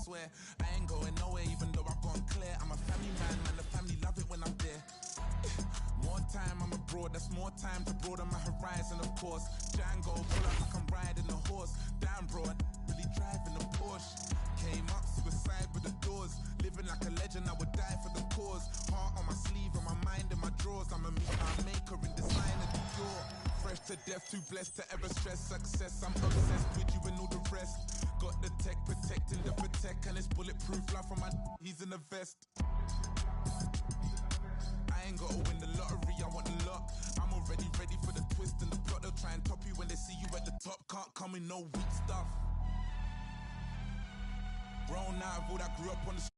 swear. I ain't going nowhere even though I've gone clear. I'm a family man, the family love it when I'm there. More time I'm abroad, that's more time to broaden my horizon, of course. Django, pull up like I'm riding a horse. Damn bro, I really driving a Porsche. Came up, suicide with the doors. Living like a legend, I would die for the cause. Heart on my sleeve, on my mind in my drawers. I'm a maker in design of the door. Fresh to death, too blessed to ever stress success. I'm obsessed with you and all the rest. Got the tech, protecting the protect. And it's bulletproof, love from my he's in the vest. I ain't gotta win the lottery, I want the lot. I'm already ready for the twist and the plot. They'll try and top you when they see you at the top. Can't come with no weak stuff. Grown out of all that grew up on the street.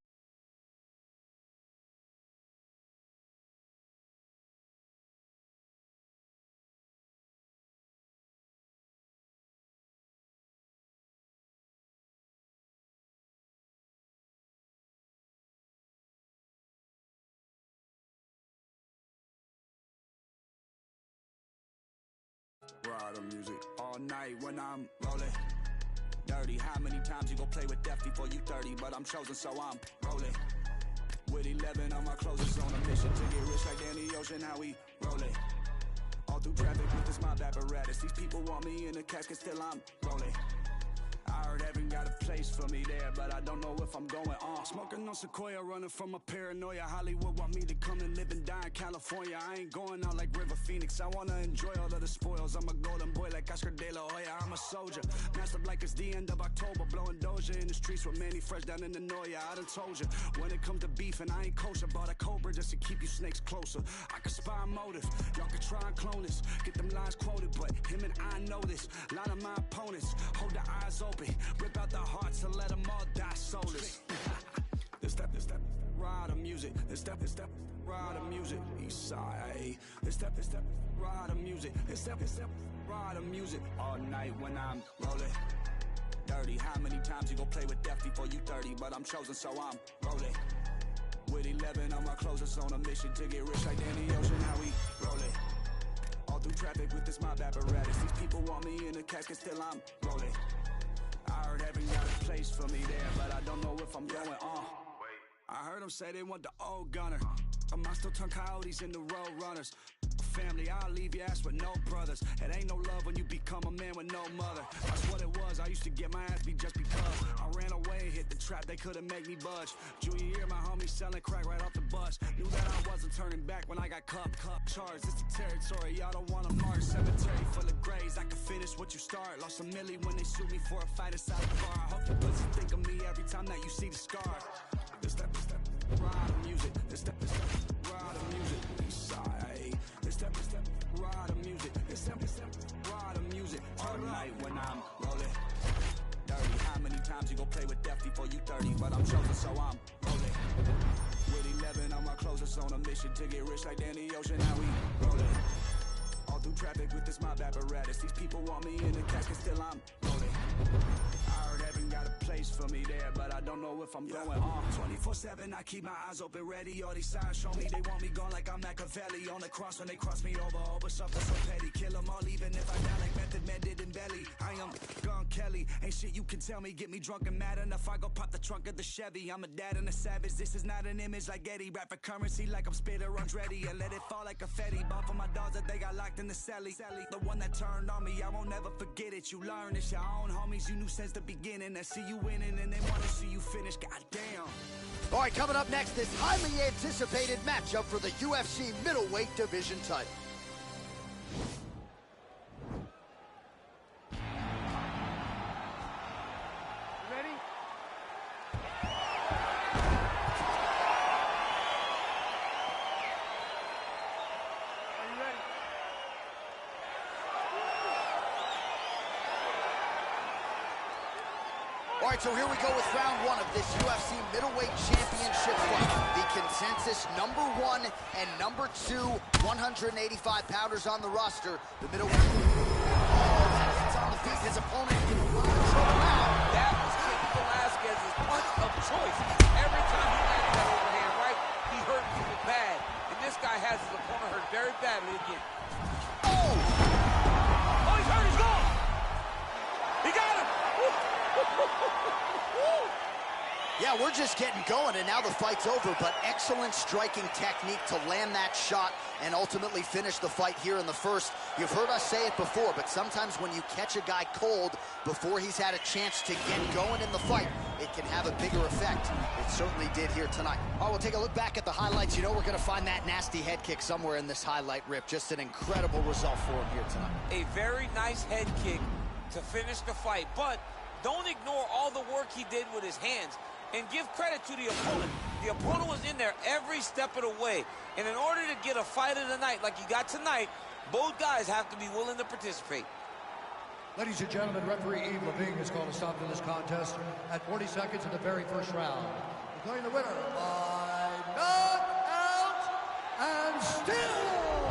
Ride the music all night when I'm rolling. Dirty, how many times you gon' play with death before you 30? But I'm chosen, so I'm rolling. With 11 on my closest, on a mission to get rich like Danny Ocean. How we rolling? All through traffic with this mob apparatus. These people want me in the casket, still I'm rolling. I heard heaven got a place for me there, but I don't know if I'm going on. Smoking on Sequoia, running from a paranoia. Hollywood want me to come and live and die in California. I ain't going out like River Phoenix. I wanna enjoy all of the spoils. I'm a golden boy like Oscar De La Hoya. I'm a soldier, masked up like it's the end of October. Blowing Doja in the streets with Manny Fresh down in the Noya. I done told you, when it comes to beef and I ain't kosher. Bought a Cobra just to keep you snakes closer. I can spy a motive, y'all can try and clone this. Get them lines quoted, but him and I know this. A lot of my opponents hold their eyes open. Rip out the hearts and let them all die soulless. This step, ride the music. This step, ride the music. East side. This step, ride the music. This step, ride the music. All night when I'm rolling. Dirty, how many times you gon' play with death before you 30? But I'm chosen, so I'm rolling. With 11 on my closest, on a mission to get rich like Danny Ocean. How we rolling? All through traffic with this mob apparatus. These people want me in the casket, still I'm rolling. I heard heaven got a place for me there, but I don't know if I'm going on. I heard them say they want the old gunner. Am I still turn coyotes into road runners? Family, I'll leave your ass with no brothers. It ain't no love when you become a man with no mother. That's what it was, I used to get my ass beat just because I ran away and hit the trap, they couldn't make me budge. Junior year, my homie selling crack right off the bus. Knew that I wasn't turning back when I got cup charged. It's the territory, y'all don't want to march. Cemetery full of graves, I can finish what you start. Lost a milli when they sued me for a fight inside the bar. I hope you pussy think of me every time that you see the scar. This step, ride the music. This step, ride the music. East side. This step, ride the music. This step, ride the music. All night when I'm rolling. Dirty, how many times you gon' play with death before you 30? But I'm chosen, so I'm rolling. With 11 on my closest, on a mission to get rich like Danny Ocean. How we rolling? All through traffic with this mob apparatus. These people want me in the casket, still I'm rolling. I heard heaven got a place for me there, but I don't know if I'm going on. 24/7, I keep my eyes open, ready. All these signs show me they want me gone like I'm Machiavelli. On the cross when they cross me over something so petty. Kill them all even if I die like Method Man did in Belly. I am gone Kelly, ain't shit you can tell me. Get me drunk and mad enough, I go pop the trunk of the Chevy. I'm a dad and a savage, this is not an image like Eddie. Rap for currency like I'm Spitter Andretti. And let it fall like confetti. Ball for my dogs that they got locked in the celly. The one that turned on me, I won't never forget it. You learn it's your own homies you knew since the beginning. That see you winning and they wanna see you finish, goddamn. All right, coming up next, this highly anticipated matchup for the UFC middleweight division title. Ready? Are you ready? All right, so here we go with round one of this UFC middleweight championship fight. The consensus #1 and #2 185-pounders on the roster. The middleweight. Oh, he's on the feet. His opponent can control him out. That was King Velasquez's punch of choice. Every time he landed that overhand right, he hurt people bad. And this guy has his opponent hurt very badly again. Oh! Oh, he's hurt. He's gone. He got him. Yeah, we're just getting going, and now the fight's over, but excellent striking technique to land that shot and ultimately finish the fight here in the first. You've heard us say it before, but sometimes when you catch a guy cold before he's had a chance to get going in the fight, it can have a bigger effect. It certainly did here tonight. All right, we'll take a look back at the highlights. You know we're going to find that nasty head kick somewhere in this highlight rip. Just an incredible result for him here tonight. A very nice head kick to finish the fight, but don't ignore all the work he did with his hands. And give credit to the opponent. The opponent was in there every step of the way. And in order to get a fight of the night like you got tonight, both guys have to be willing to participate. Ladies and gentlemen, referee Yves Levine has called a stop to this contest at 40 seconds in the very first round. Declaring the winner by knockout and still.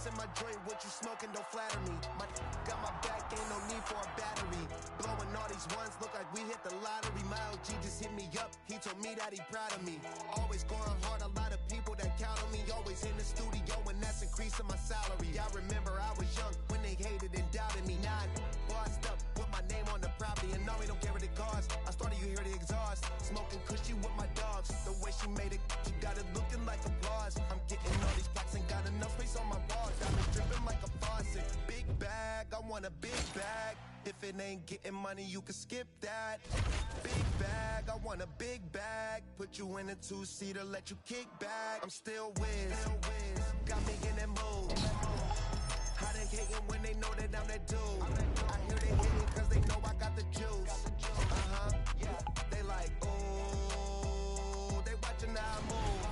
In my joint, what you smoking don't flatter me. My got my back, ain't no need for a battery. Blowing all these ones, look like we hit the lottery. My OG just hit me up, he told me that he proud of me. Always going hard, a lot of people that count on me. Always in the studio, and that's increasing my salary. I remember I was young when they hated and doubted me. Now I'm bossed up with my name on the property, and now we don't care what it costs. I started, you hear the exhaust, smoking cushy with my dogs. The way she made it, she got it looking like applause. I'm getting all these plaques, ain't got enough space on my wall. Diamonds dripping like a faucet. Big bag, I want a big bag. If it ain't getting money, you can skip that. Big bag, I want a big bag. Put you in a two-seater, let you kick back. I'm still whiz, got me in that mood. How they hating when they know that I'm that dude? I hear they hating cause they know I got the juice. They like, ooh, they watching how I move.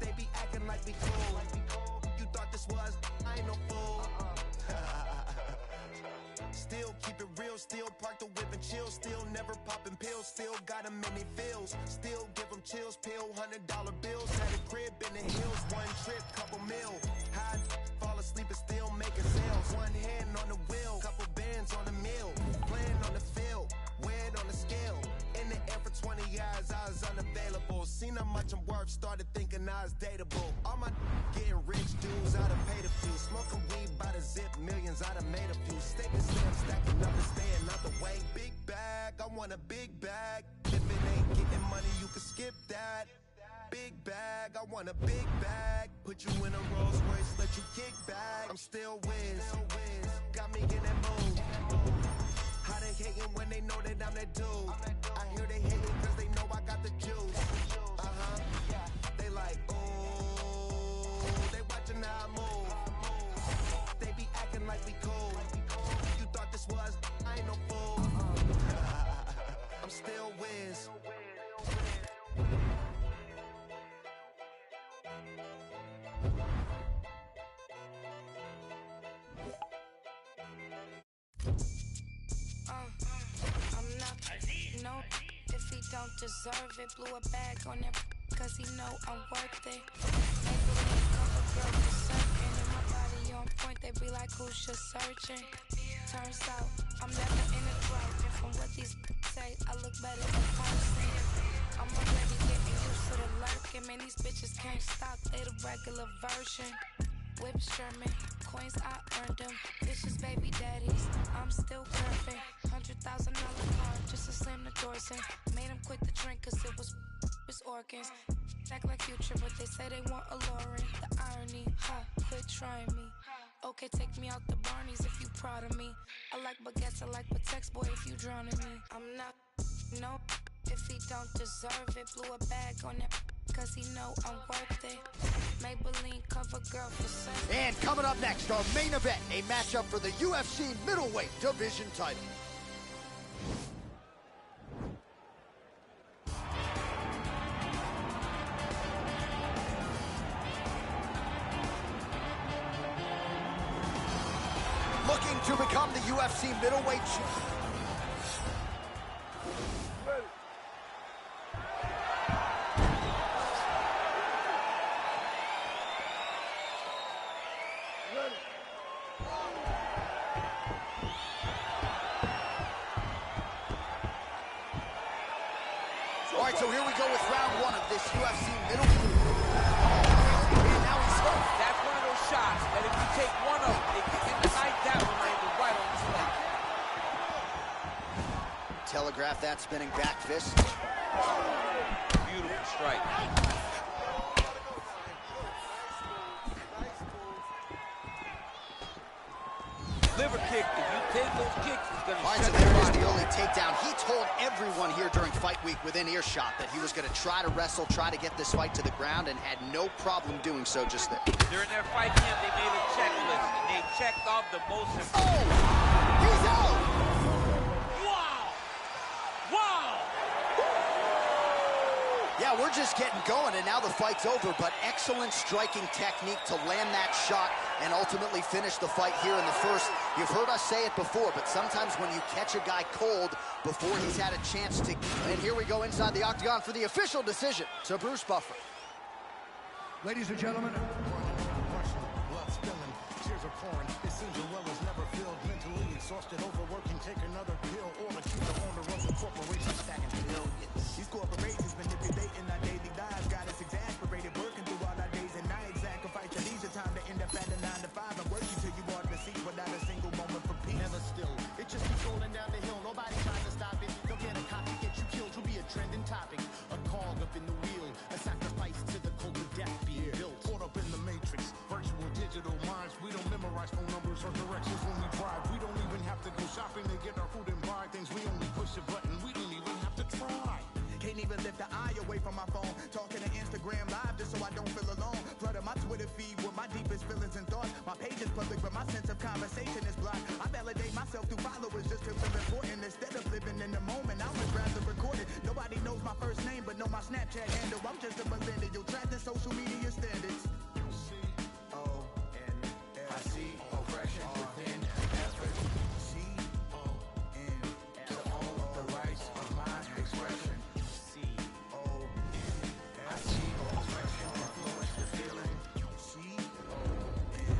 They be acting like we cool. You thought this was, I ain't no fool. Still keep it real, still park the whip and chill. Still never popping pills, still got them in they feels. Still give them chills, pill, $100 bills. Had a crib in the hills, one trip, couple mil. High, fall asleep and still making sales. One hand on the wheel, couple bands on the mill. Playing on the field, weighed on the scale. In the air for 20 years, I was unavailable. Seen how much I'm worth, started thinking I was dateable. All my getting rich dudes, I done paid a few. Smoking weed by the zip, millions, I done made a few. Stacking stamps, stacking up and staying out the way. Big bag, I want a big bag. If it ain't getting money, you can skip that. Big bag, I want a big bag. Put you in a Rolls Royce, let you kick back. I'm still whiz, got me in that mood. How they hating when they know that I'm that dude? I hear they hating cause they know I got the juice. They like, ooh, they watching how I move. They be acting like we cool. You thought this was, I ain't no fool. I'm still whiz. I'm not no if he don't deserve it. Blew a bag on that cause he know I'm worth it. Maybelline cover girl for certain. And my body on point, they be like, who's your surgeon? Turns out I'm never in a drought. And from what these say, I look better in person. I'm already getting used to the lurking. Man, these bitches can't stop, they the regular version. Whips German, coins I earned them. Vicious baby daddies, I'm still curving. $100,000 car just to slam the doors in. Made him quit the drink cause it was his organs. Act like Future, but they say they want alluring. The irony, quit trying me. Okay, take me out the Barneys if you proud of me. I like baguettes, I like Patex, boy, if you drowning me. I'm not, no, if he don't deserve it. Blew a bag on that cause he know I'm worth it. Maybelline cover girl for certain. And coming up next, our main event, a matchup for the UFC middleweight division title. Looking to become the UFC middleweight champion. All right, so here we go with round one of this UFC middle. And now he's hurt. That's one of those shots that if you take one of them, it can end the night. That one landed right on his leg. Telegraph that spinning back fist. Beautiful strike. Liver kick, if you take those kicks, it's going to All right, so there is the only takedown. He told everyone here during fight week within earshot that he was going to try to wrestle, try to get this fight to the ground, and had no problem doing so just there. During their fight camp, they made a checklist, and they checked off the most important. Oh! He's out! Wow! Wow! Yeah, we're just getting going, and now the fight's over, but excellent striking technique to land that shot and ultimately finish the fight here in the first. You've heard us say it before, but sometimes when you catch a guy cold before he's had a chance to... And here we go inside the octagon for the official decision to Bruce Buffer. Ladies and gentlemen, Blood spilling, tears are pouring. It seems your well is never filled. Mentally exhausted, overworking, take another pill. Or to keep the owner of a corporation stacking billions. These corporations manipulating our daily lives. Got us exasperated, working through all our days and nights. Sacrifice your leisure time to end up at a 9 to 5. I'm working till you want to see without a single moment for peace. Never still, it just keeps rolling down the hill. Nobody tries to stop it. Don't get a copy, get you killed. You'll be a trending topic. A cog up in the wheel, a sacrifice to the cult of death being built. Caught up in the matrix, virtual digital minds. We don't memorize phone numbers or directions when we drive. We don't even have to go shopping to get our food and buy things. We only push a button. We don't even have to try. Can't even lift the eye away from my phone. Talking to Instagram live just so I don't feel alone. Flooding my Twitter feed with my deepest feelings and thoughts. My page is public, but my sense of conversation is blocked. I validate myself through followers just to feel important. Instead of living in the moment, I would rather record it. Nobody knows my first name, but know my Snapchat handle. I'm just a millennial, trapped in social media standards. I see oppression within effort. C-O-N to own the rights of my expression. C-O-N I see oppression influence the feeling. C-O-N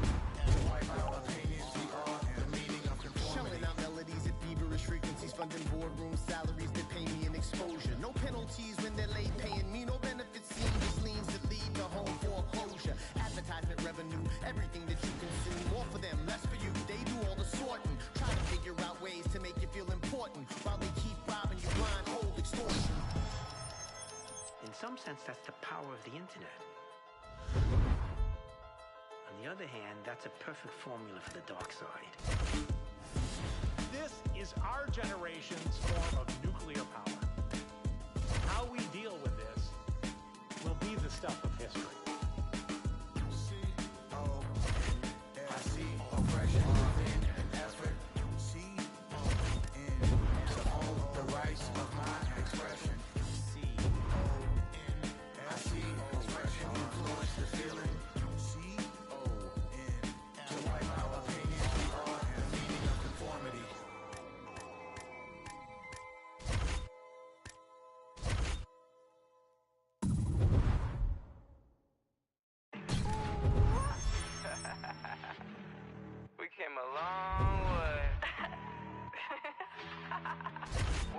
to wipe out opinions we are and the meaning of conformity. Showing out melodies at feverish frequencies, funding boardroom salaries that pay me an exposure. No penalties when they're late paying me, no benefits seen, just leans that lead to home foreclosure. Advertisement revenue, everything that you consume, more for them, less for you. They do all the sorting, try to figure out ways to make you feel important, while they keep robbing you blind, cold extortion. In some sense, that's the power of the internet. On the other hand, that's a perfect formula for the dark side. This is our generation's form of nuclear power. How we deal with this will be the stuff of history. I see oppression within an effort. C-O-N to own the rights of my expression. C-O-N I see oppression influence the feeling. C-O-N to wipe out opinions we are and the meaning of conformity. We came a long way.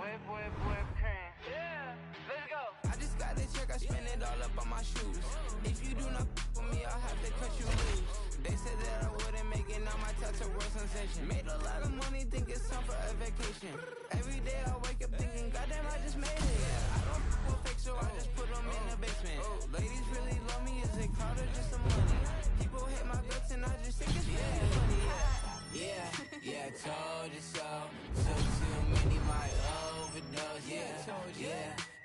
Whip, cream. Yeah, let's go. I just got the check, I spend it all up on my shoes. If you do not for me, I'll have to cut you loose. They said that I wouldn't make it, now my tattoo world sensation. Made a lot of money, think it's time for a vacation. Every day I wake up thinking, goddamn, I just made it. I don't with fake, so I just put them in the basement. Ladies really love me, is it crowd or just some money? People hate my guts and I just think it's really funny. Yeah, I told you so. Took too many, might overdose. Yeah,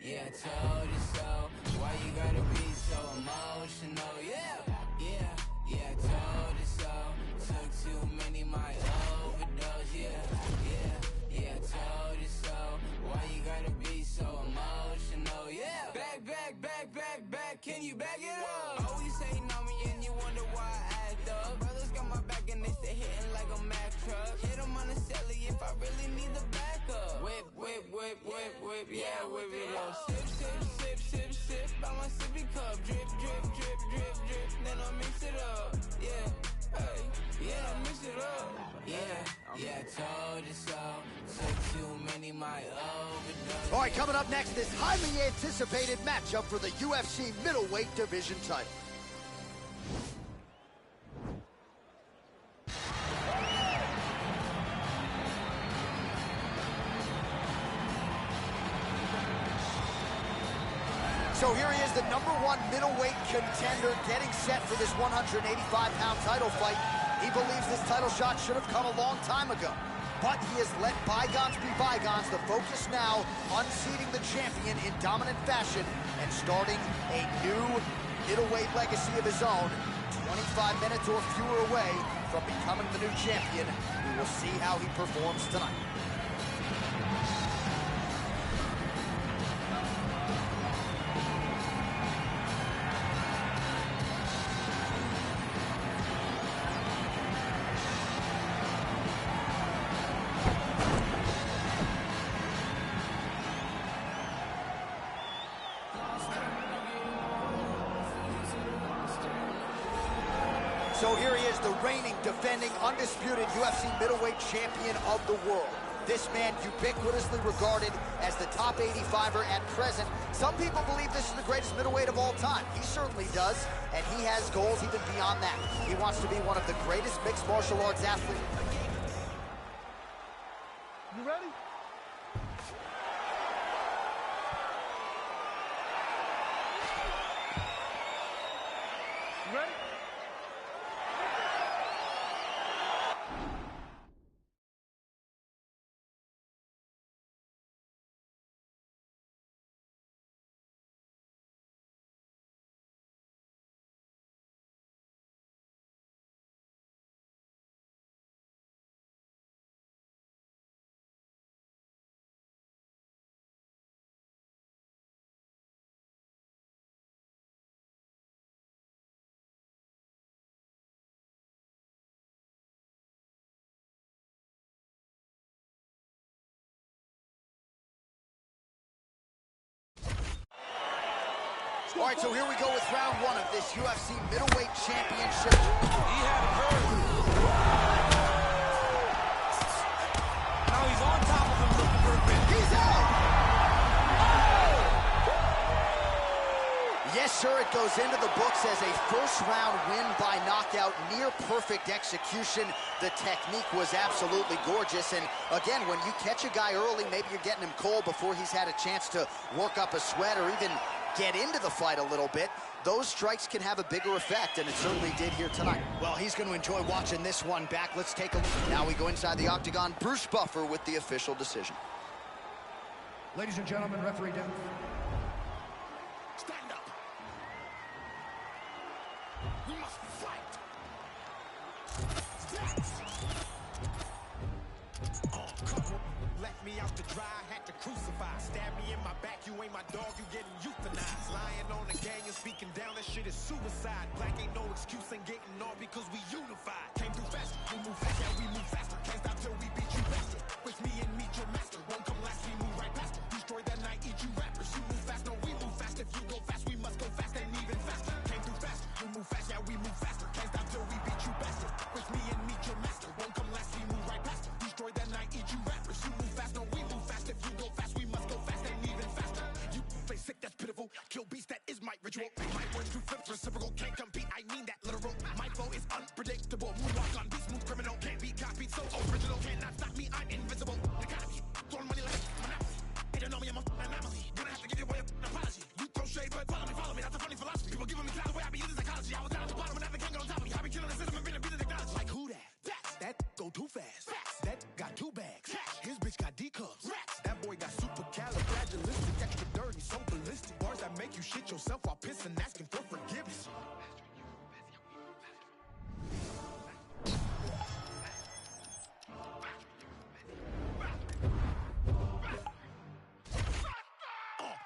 I told you so. Why you gotta be so emotional? Yeah, I told you so. Took too many, might overdose. Yeah, I told you so. Why you gotta be so emotional? Yeah, back, can you back it up? Always hating on me and you wonder why I act up. Brothers got my back and they stay hitting like a Mack truck. Hit them on the celly if I really need the backup. Whip, yeah, whip it up. Sip, by my sippy cup. Drip, then I mix it up. Yeah, hey. Yeah, I told you so. Took too many, my overdose. All right, coming up next, this highly anticipated matchup for the UFC middleweight division title. So here he is, the #1 middleweight contender, getting set for this 185-pound title fight. He believes this title shot should have come a long time ago, but he has let bygones be bygones. The focus now, unseating the champion in dominant fashion and starting a new middleweight legacy of his own. 25 minutes or fewer away from becoming the new champion. We will see how he performs tonight. So here he is, the reigning, defending, undisputed UFC middleweight champion of the world. This man ubiquitously regarded as the top 85er at present. Some people believe this is the greatest middleweight of all time. He certainly does, and he has goals even beyond that. He wants to be one of the greatest mixed martial arts athletes. You ready? You ready? All right, so here we go with round one of this UFC middleweight championship. He had it hurt. Now he's on top of him looking for a pin. He's out! Yes, sir, it goes into the books as a first-round win by knockout, near-perfect execution. The technique was absolutely gorgeous, and again, when you catch a guy early, maybe you're getting him cold before he's had a chance to work up a sweat or even get into the fight a little bit. Those strikes can have a bigger effect, and it certainly did here tonight. Well, he's going to enjoy watching this one back. Let's take a look. Now we go inside the octagon. Bruce Buffer with the official decision. Ladies and gentlemen, referee down. Stand up. We must fight. Oh, come on. Left me out to dry, had to crucify. Stab me in my back, you ain't my dog, you getting euthanized. Lying on the gang and speaking down, that shit is suicide. Black ain't no excuse, ain't getting on because we unified. Came through fast, we move fast, yeah, we move faster. Can't stop till we beat you faster. With me and meet your master. Won't come last, we move right past. Destroy that night, eat you rappers. You move fast, no, we move fast. If you go fast, we must go fast and even faster. Came through fast, we move fast, yeah, we move faster. Can't stop till we beat you bastard. With me and meet your master. Won't come last, we move right past. Destroy that night, eat you rappers. You move fast, no, we move fast. If you go fast, we must go fast and even faster. You play sick, that's pitiful. Kill beast, that is my ritual. My words do flip reciprocal, can't compete, I mean that literal. My flow is unpredictable. Moonwalk on beat, smooth criminal. Can't be copied, so original. Cannot stop me, I'm invisible. You gotta be throwing money like monopoly. They don't know me, I'm an anomaly. Gonna have to give you away an apology. You throw shade, but follow me. That's a funny philosophy. People giving me clouds the way I be using psychology. I was down at the bottom and now they can't get on top of me. I be killing the system and been abusing technology. Like who that? That go too fast. That got two bags. His bitch got D cups. That boy got supercalifragilistic, extra dirty, so ballistic. Bars that make you shit yourself while pissing, asking for forgiveness.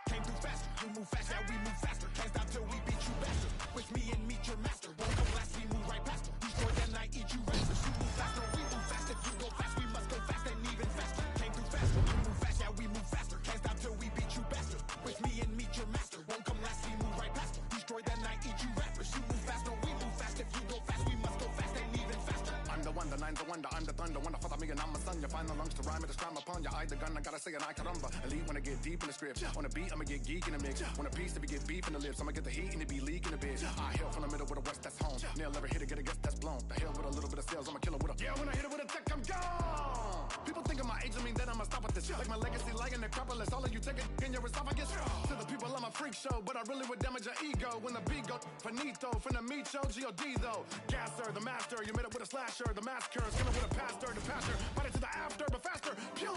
Came through fast, we move fast, yeah, we move faster. Can't stop till we beat you bastard. With me and meet your master. Won't come last, we move right past. Destroy that night, eat you rappers. You move faster, we move fast. If you go fast, we must go fast and even faster. Came through fast, we move fast, yeah, we move faster. Can't stop till we beat you bastard. With me and meet your master. Won't come last, we move right past. Destroy that night, eat you rappers. You move fast, no, we move fast. If you go fast, we must go fast and even faster. I'm the one, the nine's a wonder, I'm the thunder. When I follow me and I'm a son, you find the lungs to rhyme it, to crime upon you. I the gun, I gotta say it, I caramba. Elite when I get deep in the script. On a beat, I'ma get geek in the mix. On a piece, to be get beef in the lips. I'ma get the heat and it be leaking a bit. I hail from the middle with a west, that's home. Nail never hit it, get a guess, that's blown. The hell with a little bit of sales, I'm a killer with a. Yeah, when I hit it with a tech, I'm gone. People think of my age, I mean that I'ma stop at this. Like my legacy, like an Acropolis. All of you take it in your esophagus. To the people, I'm a freak show, but I really would damage your ego. When the beat go finito, finna meet show, G.O.D. though. Gasser, the master, you made it with a slasher. The massacre is coming with a pastor, the pastor. Fight it to the after, but faster. Pew!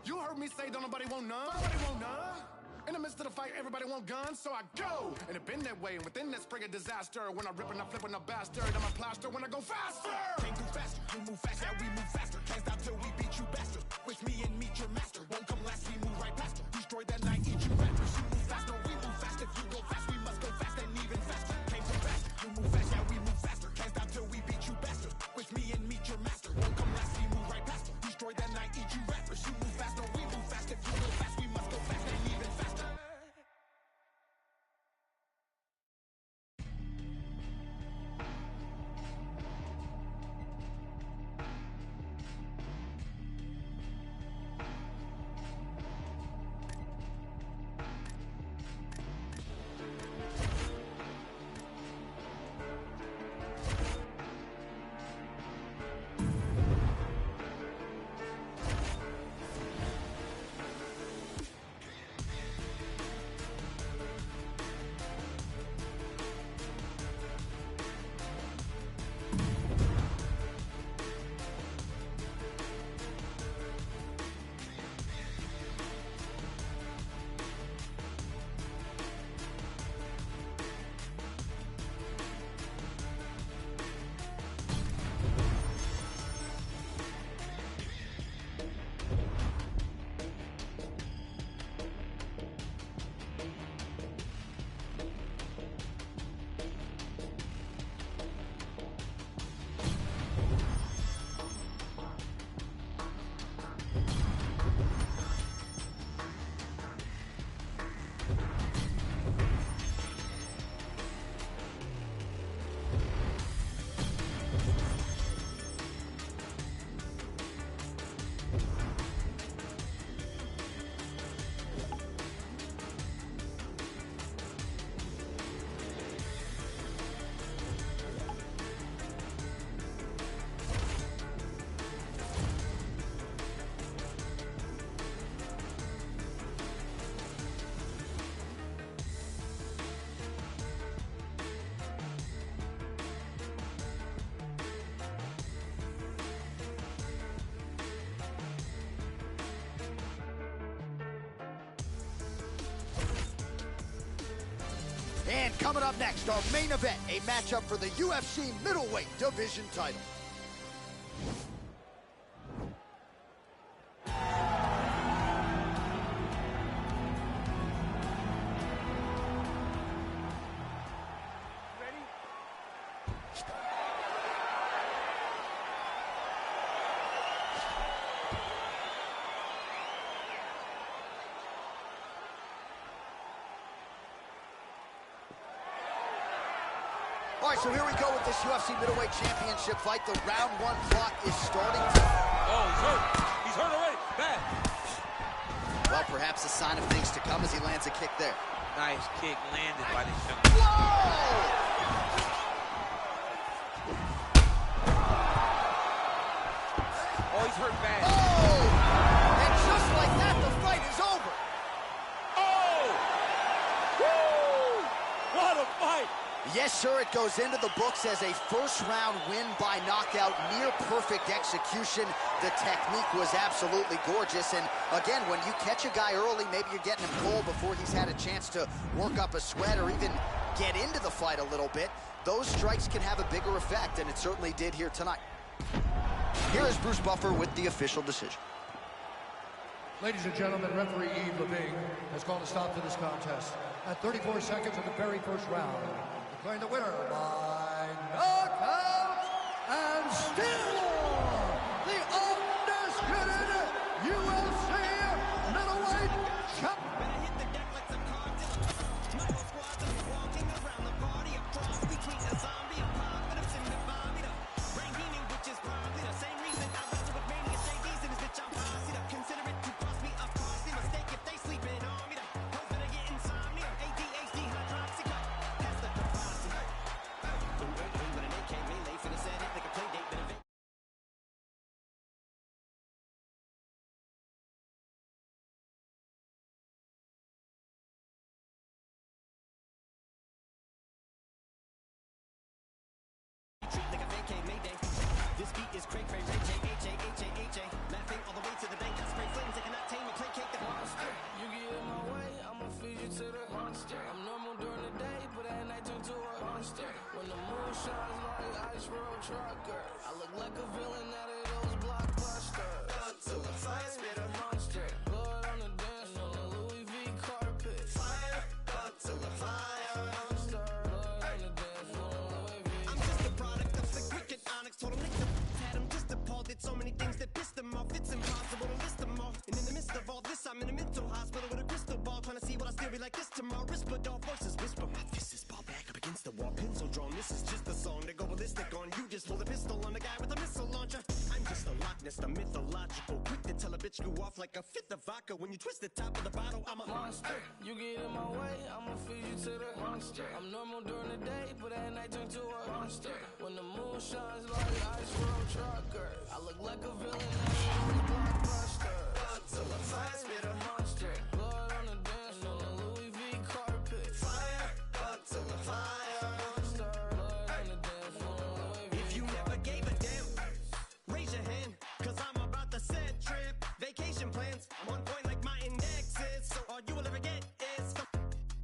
You heard me say, don't nobody want none. Nobody want none. In the midst of the fight, everybody want guns, so I go. And it been that way, and within that spring of disaster. When I rip and I flip and I bastard, I'm a plaster when I go faster. Came through faster, you move faster, yeah, we move faster. Hands down till we beat you bastard. With me and meet your master. Won't come last, we move right past her. Destroy that night, eat you rappers. You move fast, no, we move fast. If you go fast, we must go fast and even faster. Came through faster, you move fast, yeah, we move faster. Hands down till we beat you bastard. With me and meet your master. Won't come last, we move right past her. Destroy that night, eat you rappers. You move fast, no, we move fast. If you go fast, we must go fast and even faster. And coming up next, our main event, a matchup for the UFC middleweight division title. All right, so here we go with this UFC middleweight championship fight. The round one clock is starting. Oh, he's hurt. He's hurt already. Bad. Well, perhaps a sign of things to come as he lands a kick there. Nice kick landed by this young man. Oh, he's hurt bad. Oh! And just like that, the fight is over. Oh! Woo! What a fight! Yes, sir, it goes into the books as a first-round win by knockout, near-perfect execution. The technique was absolutely gorgeous, and again, when you catch a guy early, maybe you're getting him cold before he's had a chance to work up a sweat or even get into the fight a little bit, those strikes can have a bigger effect, and it certainly did here tonight. Here is Bruce Buffer with the official decision. Ladies and gentlemen, referee Yves Leving has called a stop to this contest at 34 seconds of the very first round. Declaring the winner by knockout and still the undisputed UFC middleweight champion. trucker. I look like a villain out of those blockbusters. Thug to the fire, spit a monster. Blood on the dance floor, Louis V carpet. Fire, thug to the fire. Monster, blood on the dance floor, Louis V. I'm just a product of the cricket onyx. Told him nigga, had him just appalled. Did so many things that pissed him off. It's impossible to list them all. And in the midst of all this, I'm in a mental hospital with a crystal ball, trying to see what I still be like this tomorrow. Whisper, dog voices whisper. My fist is ball back up against the wall, pencil drawn. This is just a song to go ballistic on. You just pull the pistol on the guy with a missile launcher. I'm just a Loch Ness, the mythological. Quick to tell a bitch you off like a fifth of vodka. When you twist the top of the bottle, I'm a monster. You get in my way, I'ma feed you to the monster. I'm normal during the day, but at night turn to a monster. When the moon shines like ice road trucker, I look like a villain out of a blockbuster. To the fire, spit a monster. Blood on the dance floor, Louis V carpet. Fire, up to the fire. Monster, blood on the dance floor, Louis V. If you never gave a damn, raise your hand, cause I'm about to set trip. Vacation plans, I'm on point like my index is. So all you will ever get is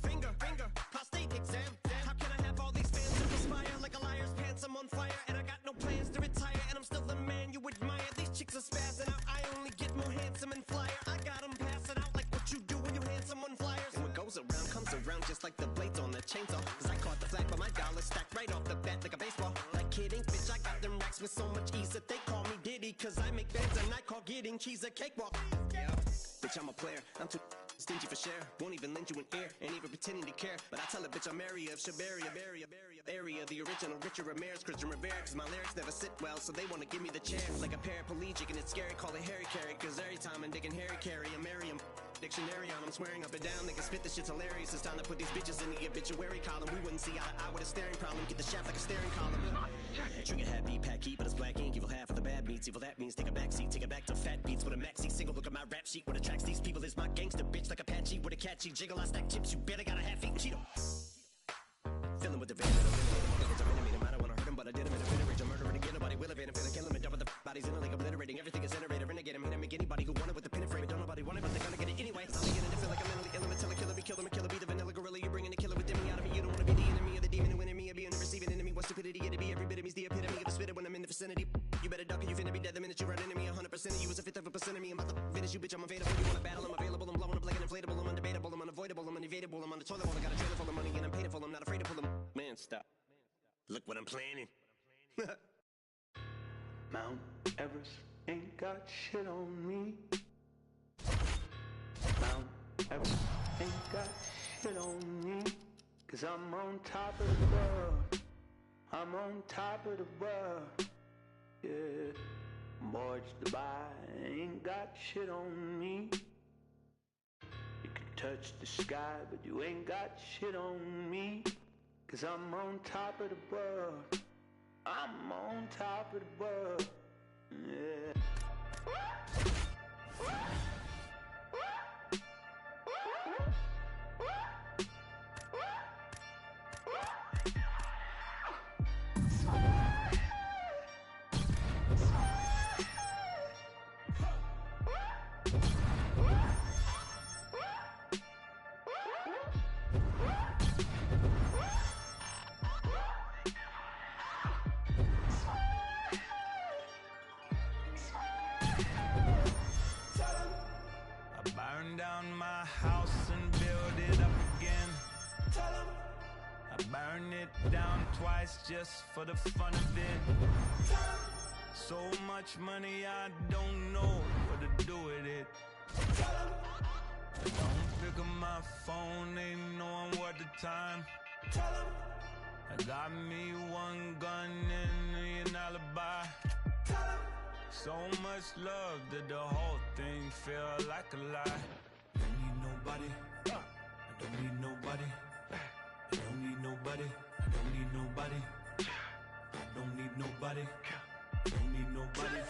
finger, prostate exam. How can I have all these fans who perspire like a liar's pants? I'm on fire and I got no plans to retire. And I'm still the man you admire. These chicks are spazzing out, I only get more handsome and flyer. I got them passing out like what you do when you hand someone flyers. And what goes around comes around just like the blades on the chainsaw. Cause I caught the flag but my dollar stacked right off the bat like a baseball. Like kidding, bitch, I got them racks with so much ease that they call me Diddy. Cause I make bands and I call getting cheese a cakewalk. Yeah, bitch, I'm a player, I'm too stingy for share. Won't even lend you an ear, ain't even pretending to care. But I tell a bitch I'm area of Shabaria, area, the original Richard Ramirez, Christian Rivera. Cause my lyrics never sit well, so they wanna give me the chair. Like a paraplegic and it's scary, call it Harry Carry. Cause every time I'm digging Harry Carry, I'm Merriam dictionary on, I'm swearing up and down. They can spit this shit's hilarious. It's time to put these bitches in the obituary column. We wouldn't see eye to eye with a staring problem. Get the shaft like a staring column. Trigger happy, pack heat, but it's black ink. Evil half of the bad meats. Evil that means take a backseat, take it back to fat beats with a maxi single. Look at my rap sheet. What attracts these people is my gangster bitch like Apache with a catchy jiggle. I stack chips. You better got a half-eaten Cheeto. Filling with the venom. I don't wanna hurt him, but I did him in a minute. Rage, I'm murdering again. Nobody will evade him. Finna kill him and dump the bodies in a lake, obliterating. Everything is iterator. Renegade him, hit him, make anybody who want it with the pin and frame. Don't nobody want it, but they're gonna get it anyway. I'm beginning to feel like I'm mentally ill. I'm a tell a killer, be killer, be the vanilla gorilla. You're bringing the killer within me out of me. You don't wanna be the enemy of the demon who enemy of being the receiving enemy. What stupidity it'd be. Every bit of me's the epitome of the spitter when I'm in the vicinity. You better duck or you finna be dead the minute you run into me. 100% of you is a fifth of a percent of me. I'm about to finish you, bitch. I'm available. You wanna battle? I'm available. I'm blowing up like an inflatable. I'm undebatable. I'm unavoidable. I'm unevadable. I'm on the toilet bowl. I got a trailer full of money and I'm paid for. I'm not afraid to pull them. Man, stop. Look what I'm planning. Mount Everest ain't got shit on me. Mount Everest ain't got shit on me. Cause I'm on top of the world. I'm on top of the world. Yeah. Mortgage Dubai ain't got shit on me. You can touch the sky, but you ain't got shit on me. Cause I'm on top of the world. I'm on top of the world. Yeah. Down my house and build it up again. I burn it down twice just for the fun of it. So much money I don't know what to do with it. I don't pick up my phone, ain't knowing what the time. I got me one gun and an alibi. So much love that the whole thing feel like a lie. I don't need nobody. I don't need nobody. I don't need nobody. I don't need nobody. I don't need nobody. I don't need nobody.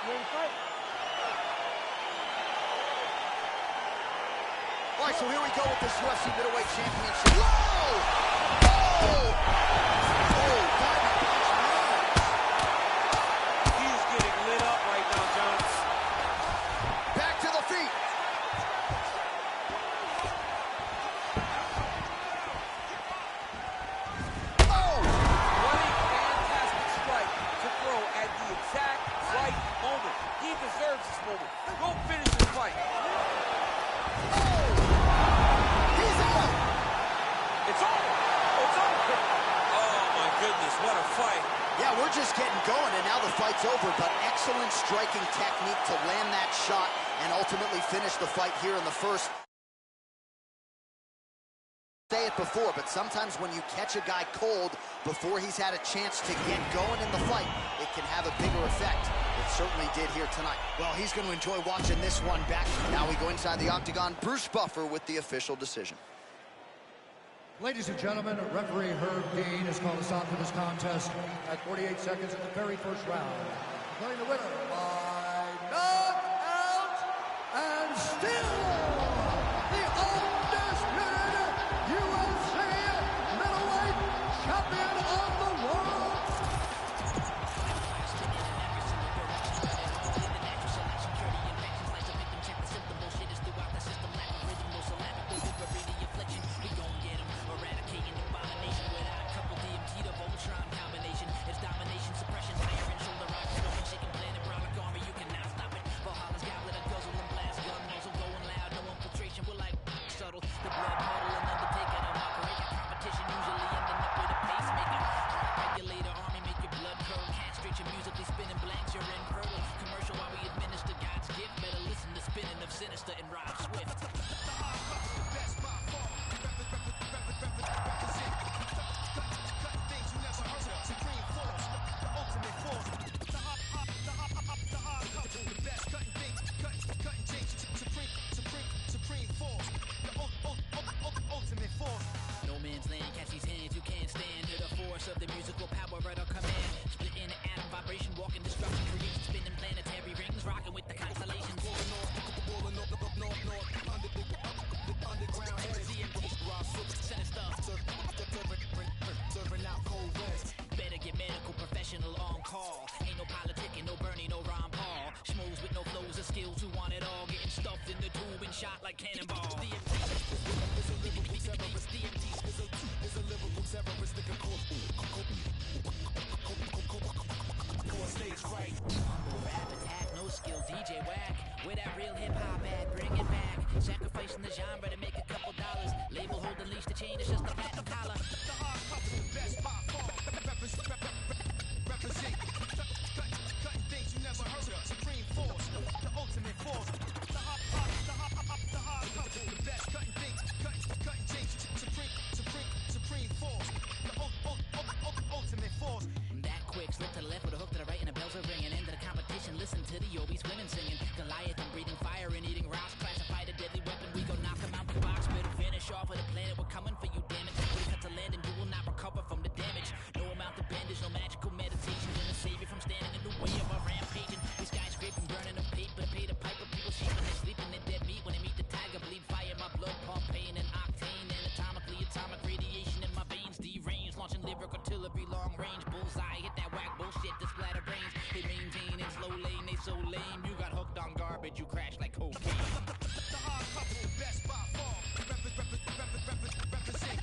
ready to fight? All right, so here we go with this UFC middleweight championship. Whoa! Oh! Oh, God. He is getting lit up right now, Jones. Back to the feet. Oh! What a fantastic strike to throw at the exact right moment. He deserves this moment. Go finish this fight. He's out! It's over. It's over. Oh, my goodness, what a fight. Yeah, we're just getting going, and now the fight's over, but excellent striking technique to land that shot and ultimately finish the fight here in the first. Say it before, but sometimes when you catch a guy cold before he's had a chance to get going in the fight, it can have a bigger effect. It certainly did here tonight. Well, he's going to enjoy watching this one back. Now we go inside the octagon. Bruce Buffer with the official decision. Ladies and gentlemen, referee Herb Dean has called a stop to this contest at 48 seconds of the very first round. Declaring the winner by knockout and still the undisputed UFC middleweight champion of the world. Of the musical power at our command, splitting the atom vibration, walking destruction, creation, spinning planetary rings, rocking with the constellations. Underground DMT, sinister, serving out cold west. Better get medical professional on call. Ain't no politicking, no Bernie, no Ron Paul. Schmooze with no flows or skills who want it all, getting stuffed in the tube and shot like cannonballs. DMT is a lyrical terrorist. DMT is a lyrical terrorist. Rap attack, no skill, DJ whack. Where that real hip hop at? Bring it back. Sacrificing the genre to make a couple dollars. Label holding leash to chain, it's just a platinum collar. The hard couple, best by far. Represent. Cutting things you never heard of. Supreme force, the ultimate force. The hard couple, the best cutting things. Cutting things. Supreme force. The ultimate force. That quick slip to the left with a hook to the right and the bells are ringing. Into the competition, listen to the Obies women singing. Goliath, I'm breathing fire and eating rocks. Classified a deadly weapon, we go knock them out the box. Better finish off of the planet, we're coming for you, damn it. We cut to land and you will not recover from the damage. No amount of bandage, no magical meditation. Gonna save you from standing in the way of our rampaging. These guys scraping, burning the paper, pay the piper. People sheeping, they sleeping in dead meat. When they meet the tiger, bleed fire, my blood pump, pain and octane. Anatomically, atomic radiation in my veins. Deranged, launching lyric artillery, long range. Bullseye, hit that whack bullshit, the splatter brains. They maintain in slow lane, they so lame. You got hooked on garbage, you crash like cocaine. The hard couple, best by far. Represent.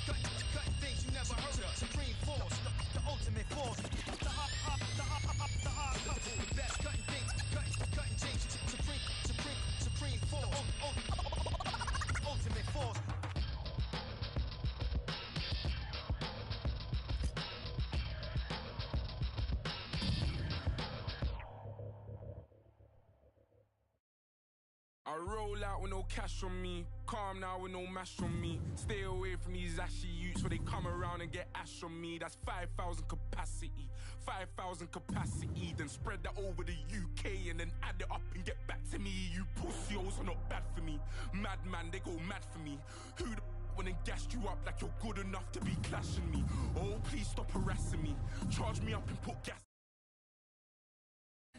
Cutting things you never heard of. Supreme force, the ultimate force. The hard couple, the best cutting things. Cutting things. Supreme force. Ultimate force. I roll out with no cash on me, calm now with no mash on me. Stay away from these ashy youths where they come around and get ash on me. That's 5,000 capacity, 5,000 capacity. Then spread that over the UK and then add it up and get back to me. You pussios are not bad for me. Madman, they go mad for me. Who the went and gassed you up like you're good enough to be clashing me? Oh, please stop harassing me. Charge me up and put gas.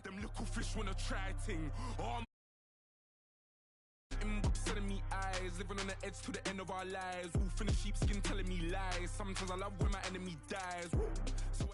Them look Little fish wanna try ting. Oh, inbox telling me eyes, living on the edge to the end of our lives. Wolf in the sheepskin telling me lies. Sometimes I love when my enemy dies. So